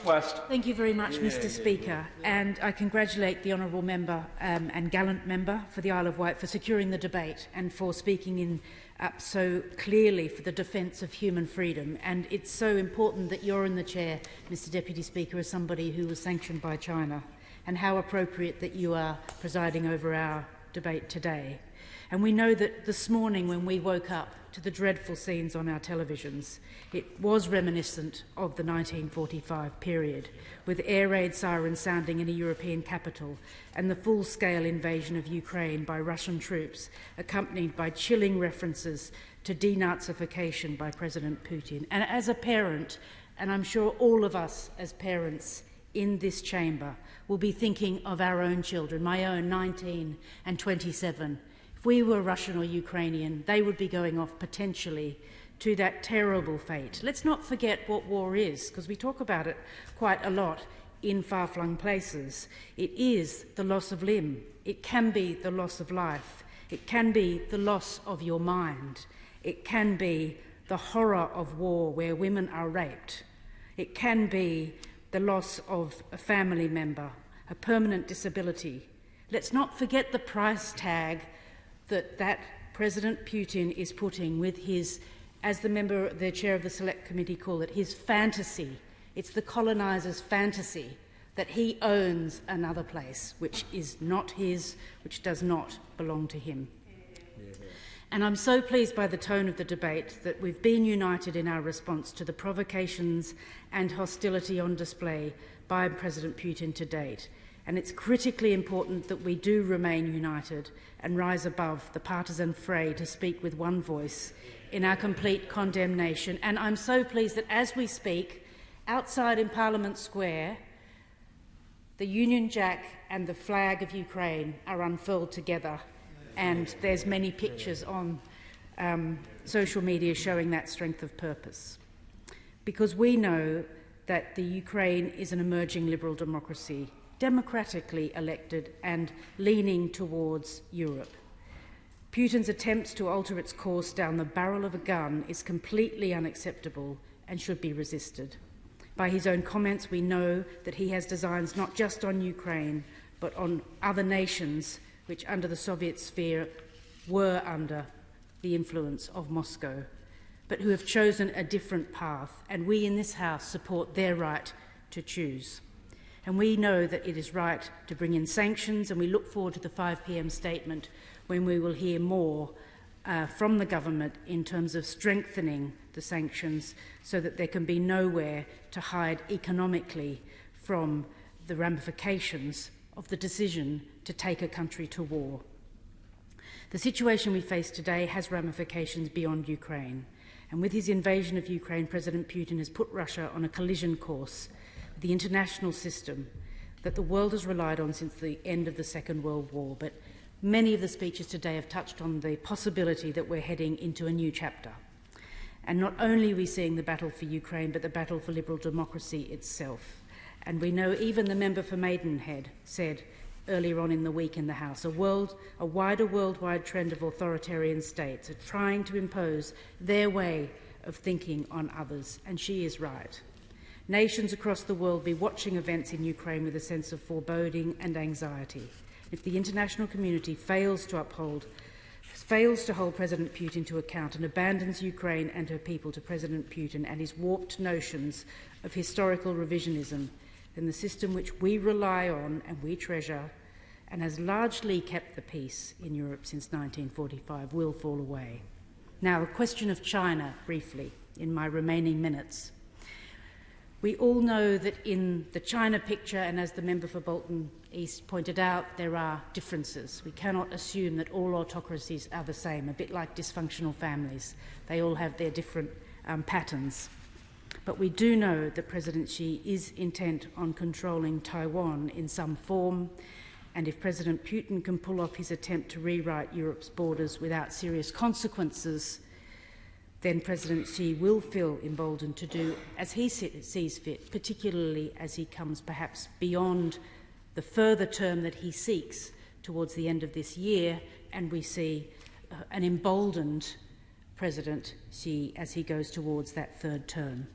request. Thank you very much, Mr. Speaker, and I congratulate the honourable member and gallant member for the Isle of Wight for securing the debate and for speaking in up so clearly for the defence of human freedom. And it's so important that you're in the chair, Mr. Deputy Speaker, as somebody who was sanctioned by China, and how appropriate that you are presiding over our debate today. And we know that this morning when we woke up to the dreadful scenes on our televisions, it was reminiscent of the 1945 period, with air raid sirens sounding in a European capital and the full-scale invasion of Ukraine by Russian troops, accompanied by chilling references to denazification by President Putin. And as a parent, and I'm sure all of us as parents in this chamber will be thinking of our own children, my own 19 and 27. If we were Russian or Ukrainian, they would be going off potentially to that terrible fate. Let's not forget what war is, because we talk about it quite a lot in far-flung places. It is the loss of limb. It can be the loss of life. It can be the loss of your mind. It can be the horror of war where women are raped. It can be the loss of a family member, a permanent disability. Let's not forget the price tag that President Putin is putting with his, as the chair of the Select Committee call it, his fantasy. It's the coloniser's fantasy that he owns another place which is not his, which does not belong to him. And I'm so pleased by the tone of the debate that we've been united in our response to the provocations and hostility on display by President Putin to date. And it's critically important that we do remain united and rise above the partisan fray to speak with one voice in our complete condemnation. And I'm so pleased that as we speak, outside in Parliament Square, the Union Jack and the flag of Ukraine are unfurled together, and there's many pictures on social media showing that strength of purpose. Because we know that the Ukraine is an emerging liberal democracy, democratically elected and leaning towards Europe. Putin's attempts to alter its course down the barrel of a gun is completely unacceptable and should be resisted. By his own comments, we know that he has designs not just on Ukraine, but on other nations which, under the Soviet sphere, were under the influence of Moscow, but who have chosen a different path, and we in this House support their right to choose. And we know that it is right to bring in sanctions, and we look forward to the 5 p.m. statement when we will hear more from the government in terms of strengthening the sanctions so that there can be nowhere to hide economically from the ramifications of the decision to take a country to war. The situation we face today has ramifications beyond Ukraine, and with his invasion of Ukraine, President Putin has put Russia on a collision course with the international system that the world has relied on since the end of the Second World War. But many of the speeches today have touched on the possibility that we're heading into a new chapter. And not only are we seeing the battle for Ukraine, but the battle for liberal democracy itself. And we know even the member for Maidenhead said earlier on in the week in the House, a wider worldwide trend of authoritarian states are trying to impose their way of thinking on others, and she is right. Nations across the world be watching events in Ukraine with a sense of foreboding and anxiety. If the international community fails to hold President Putin to account and abandons Ukraine and her people to President Putin and his warped notions of historical revisionism, then the system which we rely on and we treasure and has largely kept the peace in Europe since 1945 will fall away. Now, the question of China, briefly, in my remaining minutes. We all know that in the China picture, and as the member for Bolton East pointed out, there are differences. We cannot assume that all autocracies are the same, a bit like dysfunctional families. They all have their different patterns. But we do know that President Xi is intent on controlling Taiwan in some form, and if President Putin can pull off his attempt to rewrite Europe's borders without serious consequences, then President Xi will feel emboldened to do as he sees fit, particularly as he comes perhaps beyond the further term that he seeks towards the end of this year, and we see an emboldened President Xi as he goes towards that third term.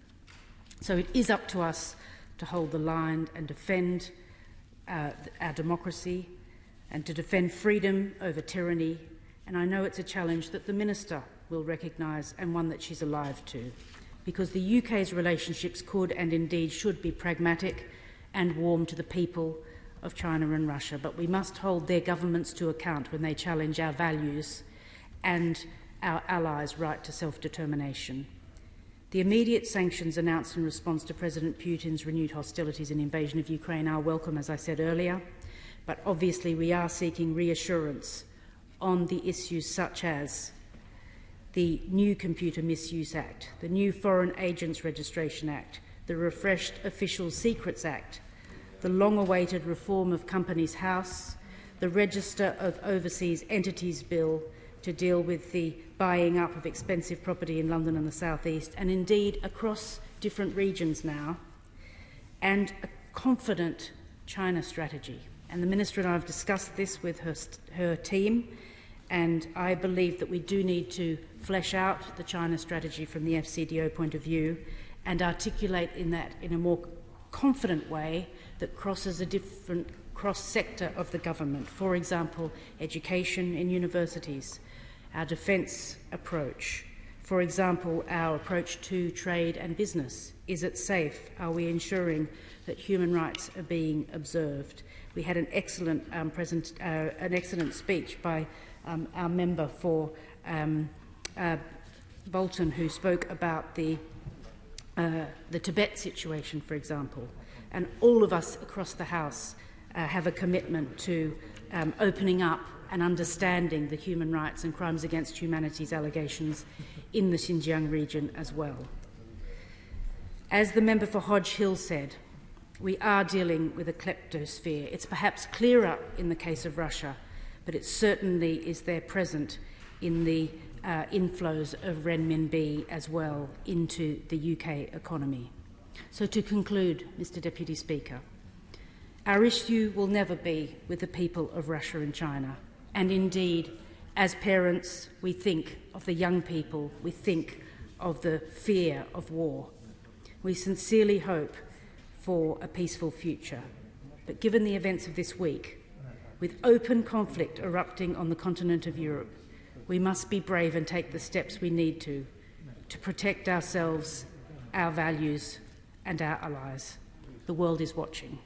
So it is up to us to hold the line and defend our democracy and to defend freedom over tyranny. And I know it's a challenge that the Minister will recognise and one that she's alive to, because the UK's relationships could and indeed should be pragmatic and warm to the people of China and Russia, but we must hold their governments to account when they challenge our values and our allies' right to self-determination. The immediate sanctions announced in response to President Putin's renewed hostilities and invasion of Ukraine are welcome, as I said earlier, but obviously we are seeking reassurance on the issues such as the new Computer Misuse Act, the new Foreign Agents Registration Act, the refreshed Official Secrets Act, the long-awaited reform of Companies House, the Register of Overseas Entities Bill to deal with the buying up of expensive property in London and the South East, and indeed across different regions now, and a confident China strategy. And the Minister and I have discussed this with her team, and I believe that we do need to flesh out the China strategy from the FCDO point of view and articulate in a more confident way that crosses a different cross-sector of the government. For example, education in universities, our defence approach. For example, our approach to trade and business. Is it safe? Are we ensuring that human rights are being observed? We had an excellent speech by our member for Bolton, who spoke about the Tibet situation, for example. And all of us across the House have a commitment to opening up and understanding the human rights and crimes against humanity's allegations in the Xinjiang region as well. As the member for Hodge Hill said, we are dealing with a kleptosphere. It's perhaps clearer in the case of Russia, but it certainly is there present in the inflows of renminbi as well into the UK economy. So to conclude, Mr Deputy Speaker, our issue will never be with the people of Russia and China. And indeed, as parents, we think of the young people, we think of the fear of war. We sincerely hope for a peaceful future. But given the events of this week, with open conflict erupting on the continent of Europe, we must be brave and take the steps we need to protect ourselves, our values and our allies. The world is watching.